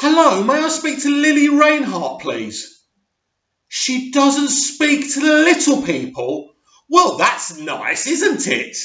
Hello, may I speak to Lili Reinhart, please? She doesn't speak to the little people? Well, that's nice, isn't it?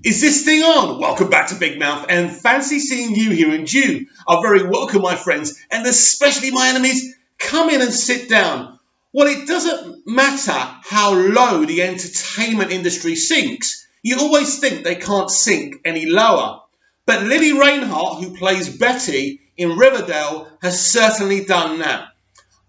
Is this thing on? Welcome back to Big Mouth, and fancy seeing you here, and you are very welcome, my friends, and especially my enemies. Come in and sit down. Well, it doesn't matter how low the entertainment industry sinks. You always think they can't sink any lower. But Lili Reinhart, who plays Betty in Riverdale, has certainly done that.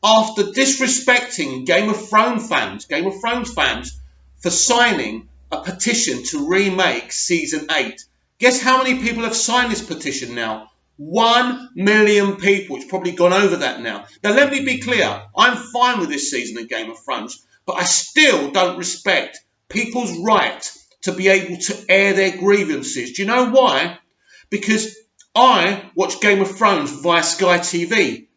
After disrespecting Game of Thrones fans for signing a petition to remake season 8. Guess how many people have signed this petition now? 1 million people. It's probably gone over that now. Now, let me be clear. I'm fine with this season of Game of Thrones, but I still don't respect people's right to be able to air their grievances. Do you know why? Because I watch Game of Thrones via Sky TV.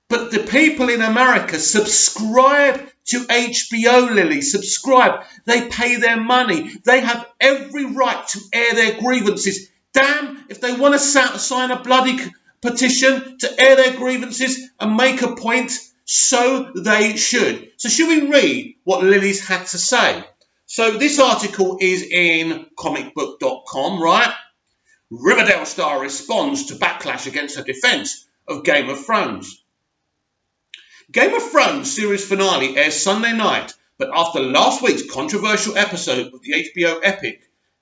But the people in America subscribe to HBO, Lily. Subscribe. They pay their money. They have every right to air their grievances. Damn, if they want to sign a bloody petition to air their grievances and make a point, so they should. So should we read what Lily's had to say? So this article is in comicbook.com, right? Riverdale star responds to backlash against her defence of Game of Thrones. Game of Thrones series finale airs Sunday night, but after last week's controversial episode of the HBO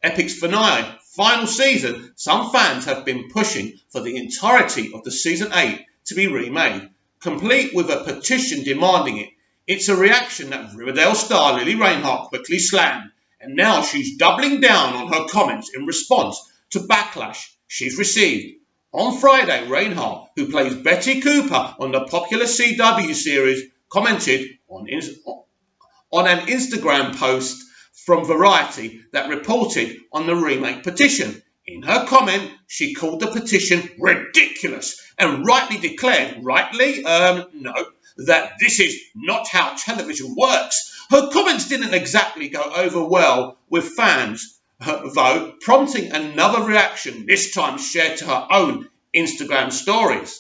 Epic's final season, some fans have been pushing for the entirety of the season 8 to be remade, complete with a petition demanding it. It's a reaction that Riverdale star Lili Reinhart quickly slammed, and now she's doubling down on her comments in response to backlash she's received. On Friday, Reinhart, who plays Betty Cooper on the popular CW series, commented on an Instagram post from Variety that reported on the remake petition. In her comment, she called the petition ridiculous and rightly declared, that this is not how television works. Her comments didn't exactly go over well with fans, though, prompting another reaction, this time shared to her own Instagram stories.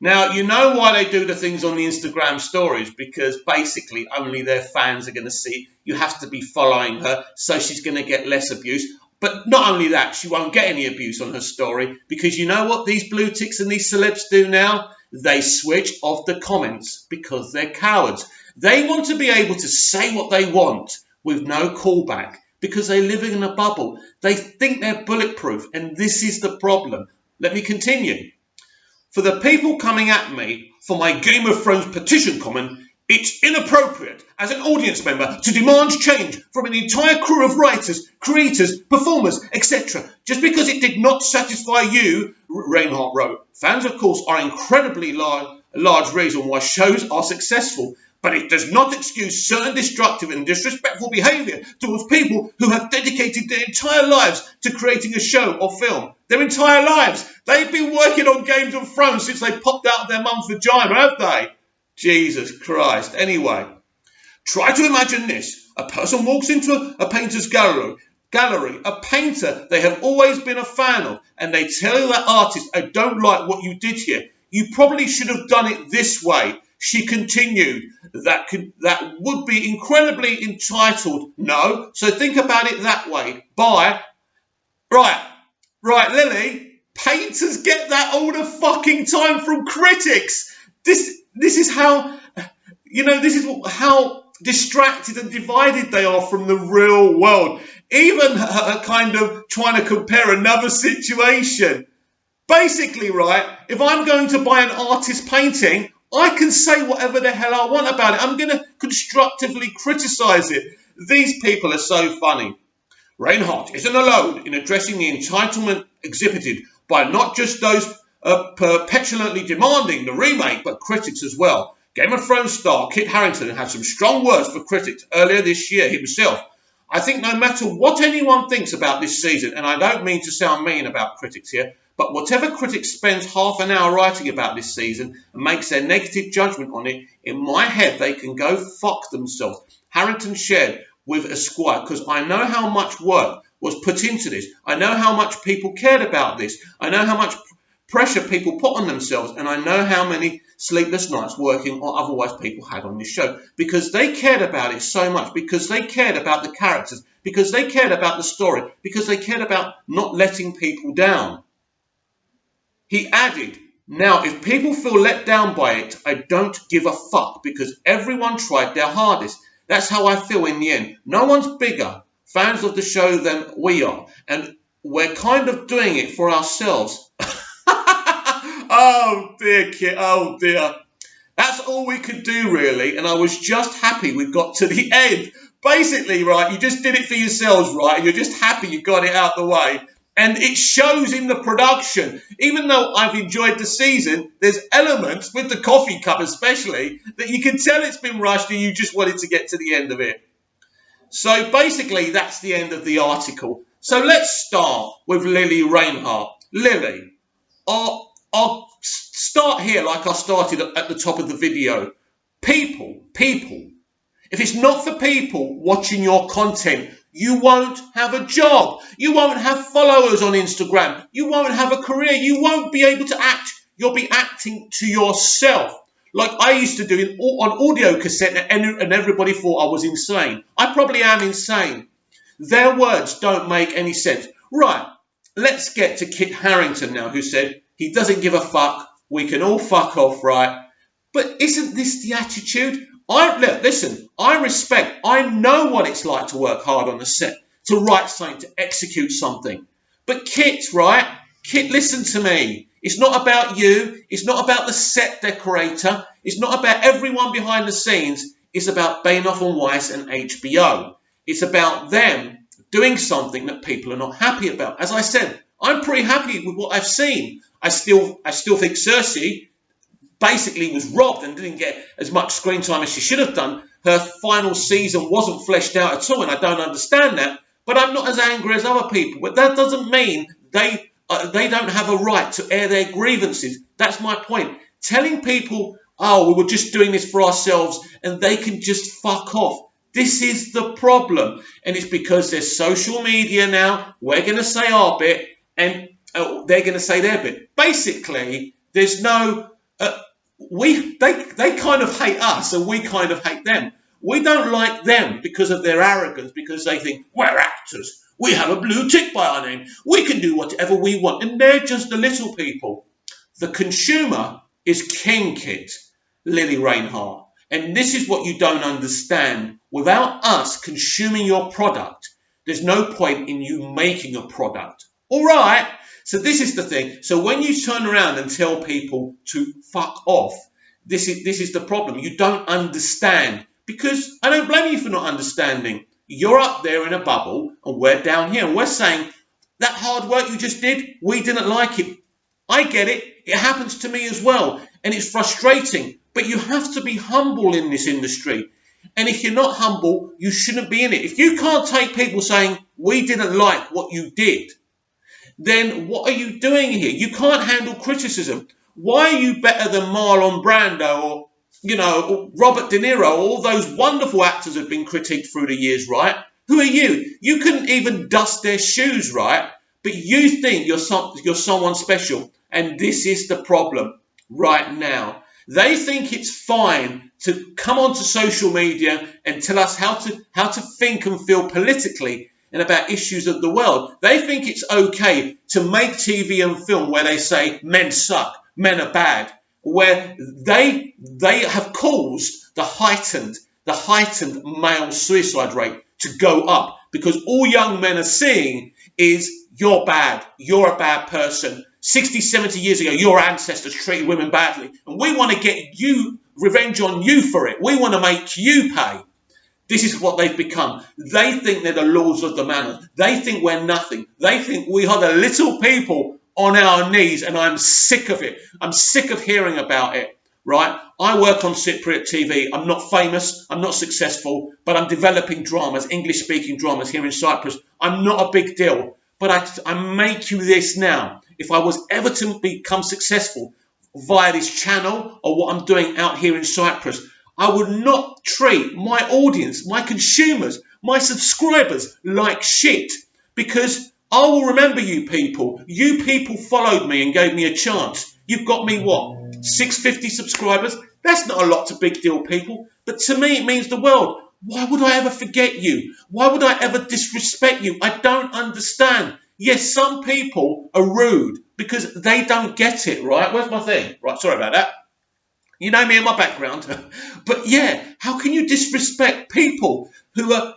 Now, you know why they do the things on the Instagram stories, because basically only their fans are going to see. You have to be following her, so she's going to get less abuse. But not only that, she won't get any abuse on her story, because you know what these blue ticks and these celebs do now? They switch off the comments because they're cowards. They want to be able to say what they want with no callback, because they live in a bubble. They think they're bulletproof, and this is the problem. Let me continue. For the people coming at me for my Game of Thrones petition comment, it's inappropriate as an audience member to demand change from an entire crew of writers, creators, performers, etc. Just because it did not satisfy you, Reinhart wrote. Fans, of course, are incredibly large reason why shows are successful, but it does not excuse certain destructive and disrespectful behaviour towards people who have dedicated their entire lives to creating a show or film. Their entire lives. They've been working on Games of Thrones since they popped out of their mum's vagina, have they? Jesus Christ. Anyway, try to imagine this. A person walks into a painter's gallery, a painter they have always been a fan of, and they tell that artist, I don't like what you did here. You probably should have done it this way. She continued, that would be incredibly entitled. No, so think about it that way. Bye. Right, Lily, painters get that all the fucking time from critics. This is how, this is how distracted and divided they are from the real world. Even kind of trying to compare another situation. Basically, right, if I'm going to buy an artist painting, I can say whatever the hell I want about it. I'm going to constructively criticise it. These people are so funny. Reinhart isn't alone in addressing the entitlement exhibited by not just those petulantly demanding the remake, but critics as well. Game of Thrones star Kit Harington had some strong words for critics earlier this year himself. I think no matter what anyone thinks about this season, and I don't mean to sound mean about critics here, but whatever critic spends half an hour writing about this season and makes their negative judgment on it, in my head they can go fuck themselves. Harrington shared with Esquire, because I know how much work was put into this. I know how much people cared about this. I know how much pressure people put on themselves. And I know how many sleepless nights working or otherwise people had on this show, because they cared about it so much, because they cared about the characters, because they cared about the story, because they cared about not letting people down. He added, now, if people feel let down by it, I don't give a fuck, because everyone tried their hardest. That's how I feel in the end. No one's bigger fans of the show than we are, and we're kind of doing it for ourselves. Oh dear, Kit, oh dear. That's all we could do, really, and I was just happy we got to the end. Basically, right, you just did it for yourselves, right, and you're just happy you got it out the way. And it shows in the production. Even though I've enjoyed the season, there's elements, with the coffee cup especially, that you can tell it's been rushed and you just wanted to get to the end of it. So basically, that's the end of the article. So let's start with Lili Reinhart. Lili, I'll start here like I started at the top of the video. People. If it's not for people watching your content, you won't have a job. You won't have followers on Instagram. You won't have a career. You won't be able to act. You'll be acting to yourself. Like I used to do on audio cassette, and everybody thought I was insane. I probably am insane. Their words don't make any sense. Right, let's get to Kit Harington now, who said he doesn't give a fuck. We can all fuck off, right? But isn't this the attitude? Listen, I know what it's like to work hard on the set, to write something, to execute something. But Kit, right? Kit, listen to me. It's not about you. It's not about the set decorator. It's not about everyone behind the scenes. It's about Bainoff and Weiss and HBO. It's about them doing something that people are not happy about. As I said, I'm pretty happy with what I've seen. I still think Cersei basically was robbed and didn't get as much screen time as she should have done. Her final season wasn't fleshed out at all, and I don't understand that. But I'm not as angry as other people. But that doesn't mean they don't have a right to air their grievances. That's my point. Telling people, oh, we were just doing this for ourselves, and they can just fuck off. This is the problem. And it's because there's social media now. We're going to say our bit, and they're going to say their bit. Basically, there's no... They kind of hate us, and we kind of hate them. We don't like them because of their arrogance, because they think, we're actors. We have a blue tick by our name. We can do whatever we want. And they're just the little people. The consumer is king, Kit, Lili Reinhart. And this is what you don't understand. Without us consuming your product, there's no point in you making a product. All right? So this is the thing. So when you turn around and tell people to fuck off, this is the problem. You don't understand. Because I don't blame you for not understanding. You're up there in a bubble and we're down here. And we're saying, that hard work you just did, we didn't like it. I get it. It happens to me as well. And it's frustrating. But you have to be humble in this industry. And if you're not humble, you shouldn't be in it. If you can't take people saying, we didn't like what you did, then what are you doing here? You can't handle criticism. Why are you better than Marlon Brando or, or Robert De Niro? All those wonderful actors have been critiqued through the years, right? Who are you? You couldn't even dust their shoes, right? But you think you're someone special. And this is the problem right now. They think it's fine to come onto social media and tell us how to think and feel politically and about issues of the world. They think it's okay to make TV and film where they say men suck, men are bad, where they have caused the heightened male suicide rate to go up, because all young men are seeing is you're bad, you're a bad person. 60, 70 years ago, your ancestors treated women badly, and we want to get you revenge on you for it. We want to make you pay. This is what they've become. They think they're the lords of the manor. They think we're nothing. They think we are the little people on our knees, and I'm sick of it. I'm sick of hearing about it, right? I work on Cypriot TV. I'm not famous. I'm not successful, but I'm developing dramas, English-speaking dramas here in Cyprus. I'm not a big deal, but I make you this now. If I was ever to become successful via this channel or what I'm doing out here in Cyprus, I would not treat my audience, my consumers, my subscribers like shit, because I will remember you people. You people followed me and gave me a chance. You've got me, what, 650 subscribers? That's not a lot to big deal, people. But to me, it means the world. Why would I ever forget you? Why would I ever disrespect you? I don't understand. Yes, some people are rude because they don't get it, right? Where's my thing? Right, sorry about that. You know me and my background. But yeah, how can you disrespect people who are,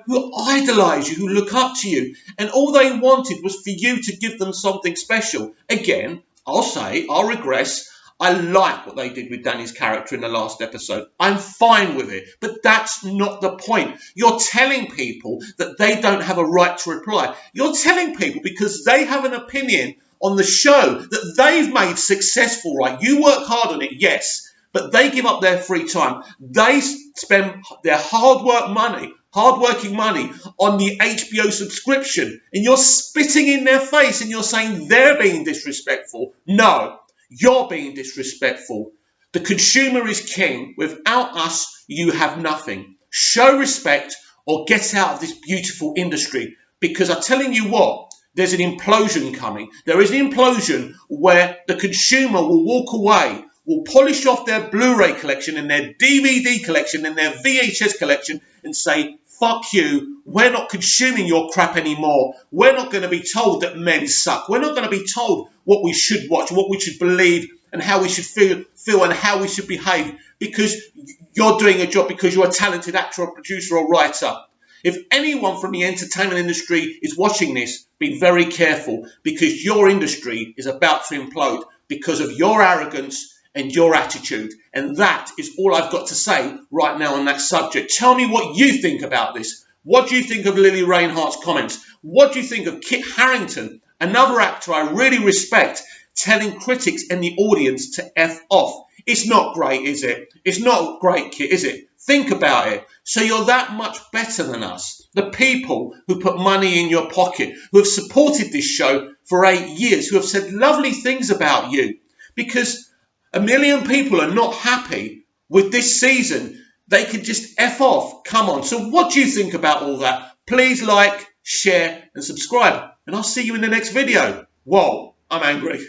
who idolize you, who look up to you? And all they wanted was for you to give them something special. Again, I'll regress. I like what they did with Danny's character in the last episode. I'm fine with it. But that's not the point. You're telling people that they don't have a right to reply. You're telling people because they have an opinion on the show that they've made successful, right? You work hard on it, yes, but they give up their free time. They spend their hard-working money on the HBO subscription, and you're spitting in their face and you're saying they're being disrespectful. No, you're being disrespectful. The consumer is king. Without us, you have nothing. Show respect or get out of this beautiful industry, because I'm telling you what, there's an implosion coming. There is an implosion where the consumer will walk away, will polish off their Blu-ray collection and their DVD collection and their VHS collection and say, fuck you, we're not consuming your crap anymore. We're not going to be told that men suck. We're not going to be told what we should watch, what we should believe, and how we should feel and how we should behave, because you're doing a job, because you're a talented actor or producer or writer. If anyone from the entertainment industry is watching this, be very careful, because your industry is about to implode because of your arrogance and your attitude. And that is all I've got to say right now on that subject. Tell me what you think about this. What do you think of Lili Reinhart's comments? What do you think of Kit Harington, another actor I really respect, telling critics and the audience to F off? It's not great, is it? It's not great, Kit, is it? Think about it. So you're that much better than us. The people who put money in your pocket, who have supported this show for 8 years, who have said lovely things about you. Because 1 million people are not happy with this season. They can just F off. Come on. So what do you think about all that? Please like, share and subscribe. And I'll see you in the next video. Whoa, I'm angry.